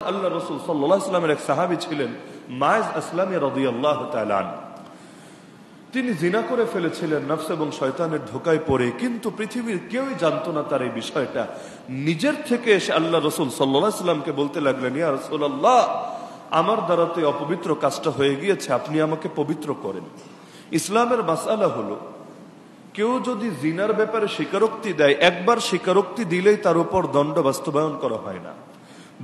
আল্লাহ রাসূল সাল্লাল্লাহু আলাইহি ওয়াসাল্লামের এক সাহাবী ছিলেন মাইজ আসলামী রাদিয়াল্লাহু তাআলা আনহু। তিনি জিনা করে ফেলেছিলেন নফস এবং শয়তানের ধোঁকায় পড়ে, কিন্তু পৃথিবীর কেউই জানতো না তার এই বিষয়টা। নিজের থেকে এসে আল্লাহ রাসূল সাল্লাল্লাহু আলাইহি ওয়াসাল্লামকে বলতে লাগলেন, ইয়া রাসূলুল্লাহ, আমার দ্বারা তো অপবিত্র কাজটা হয়ে গিয়েছে, আপনি আমাকে পবিত্র করেন। ইসলামের মাসআলা হলো, কেউ যদি জিনার ব্যাপারে স্বীকারোক্তি দেয়, একবার স্বীকারোক্তি দিলেই তার উপর দণ্ড বাস্তবায়ন করা হয় না,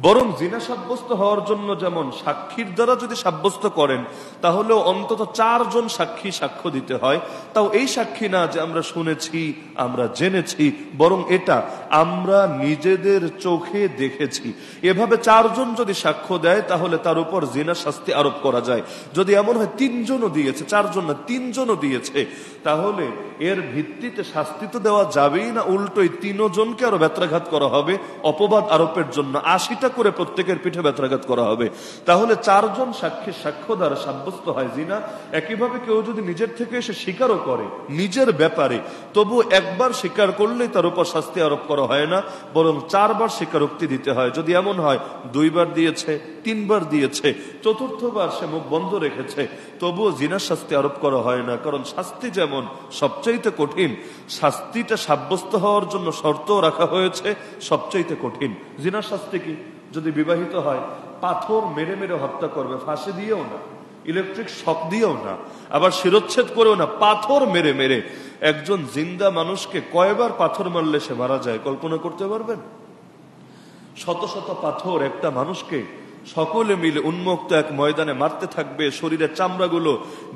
বরং জিনা সাব্যস্ত হওয়ার জন্য যেমন সাক্ষীর দ্বারা যদি সাব্যস্ত করেন তাহলেও অন্তত 4 জন সাক্ষী সাক্ষ্য দিতে হয়। তাও এই সাক্ষী না যে আমরা শুনেছি, আমরা জেনেছি, বরং এটা আমরা নিজেদের চোখে দেখেছি। এভাবে 4 জন যদি সাক্ষ্য দেয় তাহলে তার উপর জিনা শাস্তি আরোপ করা যায়। যদি এমন হয় 3 জনও দিয়েছে, 4 জন না 3 জনও দিয়েছে, তাহলে এর ভিত্তিতে শাস্তি তো দেওয়া যাবেই না, উল্টোই 3 জনকে আরো ব্যত্রাঘাত করা হবে অপবাদ আরোপের জন্য, 80 করে প্রত্যেকের পিঠে ব্যত্রাঘাত করা হবে। তাহলে 4 জন সাক্ষীর সাক্ষ্য দ্বারা সাব্যস্ত হয় জিনা। একইভাবে কেউ যদি নিজের থেকে এসে স্বীকারও করে নিজের ব্যাপারে, তবু একবার স্বীকার করলেই তার উপর শাস্তি আরোপ করা হয় না, বরং 4 বার স্বীকারোক্তি দিতে হয়। যদি এমন হয় 2 বার দিয়েছে, 3 বার দিয়েছে, 4র্থবার সে মুখ বন্ধ রেখেছে, তবুও জিনার শাস্তি আরোপ করা হয় না। কারণ শাস্তি যেমন সবচাইতে কঠিন, শাস্তিটা সাব্যস্ত হওয়ার জন্য শর্ত রাখা হয়েছে সবচাইতে কঠিন। জিনার শাস্তি কি? যদি বিবাহিত হয়, পাথর মেরে মেরে হত্যা করবে, ফাঁসি দিয়েও না, ইলেকট্রিক শক দিয়েও না, আবার শিরচ্ছেদ করেও না, পাথর মেরে মেরে। একজন জিন্দা মানুষকে কয়বার পাথর মারলে সে মারা যায় কল্পনা করতে পারবেন? শত শত পাথর একটা মানুষকে সকলে মিলে উন্মুক্ত এক ময়দানে মারতে থাকবে, শরীরের চামড়াগুলো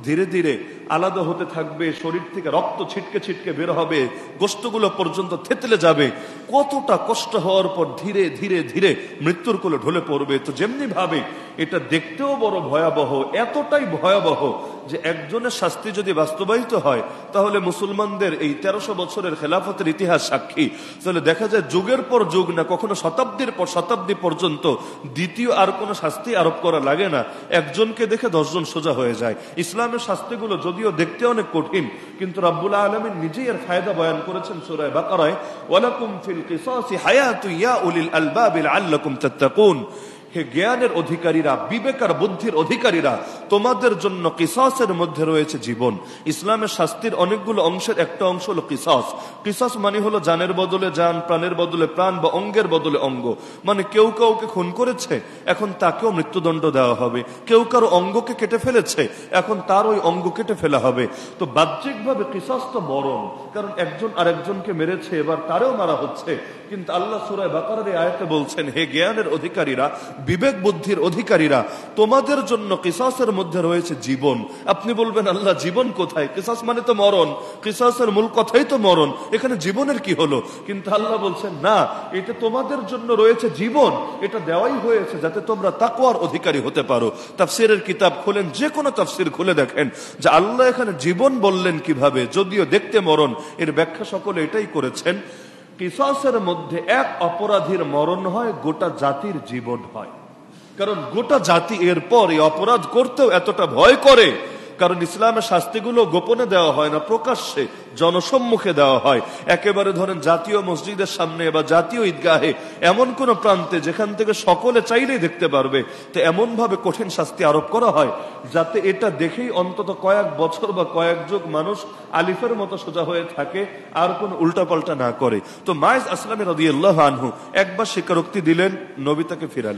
ধীরে ধীরে আলাদা হতে থাকবে, শরীর থেকে রক্ত ছিটকে ছিটকে বের হবে, গোশতগুলো পর্যন্ত থেতলে যাবে। কতটা কষ্ট হওয়ার পর ধীরে ধীরে ধীরে মৃত্যুর কোলে ঢলে পড়বে। তো যেমনি ভাবে এটা দেখতেও বড় ভয়াবহ, এতটাই ভয়াবহ যে একজনের শাস্তি যদি বাস্তবায়িত হয় তাহলে মুসলমানদের এই 1300 বছরের খেলাফতের ইতিহাস সাক্ষী। তাহলে দেখা যায় যুগের পর যুগ না, কখনো শতাব্দীর পর শতাব্দী পর্যন্ত দ্বিতীয় আর কোনো শাস্তি আরোপ করা লাগে না। একজনকে দেখে 10 জন সোজা হয়ে যায়। ইসলামের শাস্তিগুলো যদিও দেখতে অনেক কঠিন, কিন্তু রাব্বুল আলামিন নিজেই এর ফায়দা বয়ান করেছেন সূরা বাকারায়, ওয়ালাকুম ফিল কিসাসি হায়াতুন ইয়া উলিল আলবাব লাআল্লাকুম তাত্তাকুন। হে জ্ঞানের অধিকারীরা, বিবেকার বুদ্ধির অধিকারীরা, তোমাদের জন্য কিসাসের মধ্যে রয়েছে জীবন। ইসলামের শাস্তির অনেকগুলো অংশের একটা অংশ হলো কিসাস। কিসাস মানে হলো জানের বদলে জান, প্রাণের বদলে প্রাণ, বা অঙ্গের বদলে অঙ্গ। মানে কেউ কাউকে খুন করেছে, এখন তাকেও মৃত্যুদণ্ড দেওয়া হবে। কেউ কারো অঙ্গকে কেটে ফেলেছে, এখন তার ওই অঙ্গ কেটে ফেলা হবে। তো বাহ্যিকভাবে কিসাস তো মরণ, কারণ একজন আরেকজনকে মেরেছে, এবার তারেও মারা হচ্ছে। কিন্তু আল্লাহ সূরা বাকারার এই আয়াতে বলছেন, হে জ্ঞানের অধিকারীরা, বিবেক বুদ্ধির অধিকারীরা, তোমাদের জন্য কিসাসের মধ্যে রয়েছে জীবন। আপনি বলবেন, আল্লাহ জীবন কোথায়? কিসাস মানে তো মরণ, কিসাসের মূল কথাই তো মরণ, এখানে জীবনের কি হলো? কিন্তু আল্লাহ বলছেন, না, এটা তোমাদের জন্য রয়েছে জীবন, এটা দেওয়াই হয়েছে যাতে তোমরা তাকওয়ার অধিকারী হতে পারো। তাফসীরের কিতাব খোলেন, যে কোনো তাফসীর খুলে দেখেন যে আল্লাহ এখানে জীবন বললেন কিভাবে, যদিও দেখতে মরণ। এর ব্যাখ্যা সকলে এটাই করেছেন, কিসাসের মধ্যে এক অপরাধীর মরণ হয়, গোটা জাতির জীবন হয়। কারণ গোটা জাতি এরপর এই অপরাধ করতেও এতটা ভয় করে, কারণ ইসলামের শাস্তিগুলো গোপনে দেওয়া হয় না, প্রকাশ্যে জনসম্মুখে দেওয়া হয়। একেবারে ধরেন জাতীয় মসজিদের সামনে বা জাতীয় ঈদগাহে, এমন কোন প্রান্তে যেখান থেকে সকলে চাইলেই দেখতে পারবে, তো এমন ভাবে কঠিন শাস্তি আরোপ করা হয় যাতে এটা দেখেই অন্তত কয়েক বছর বা কয়েক যুগ মানুষ আলিফের মতো সোজা হয়ে থাকে, আর কোন উল্টাপাল্টা না করে। তো মাইজ আসলামী রাদিয়াল্লাহু আনহু একবার স্বীকারোক্তি দিলেন, নবী তাকে ফিরালেন।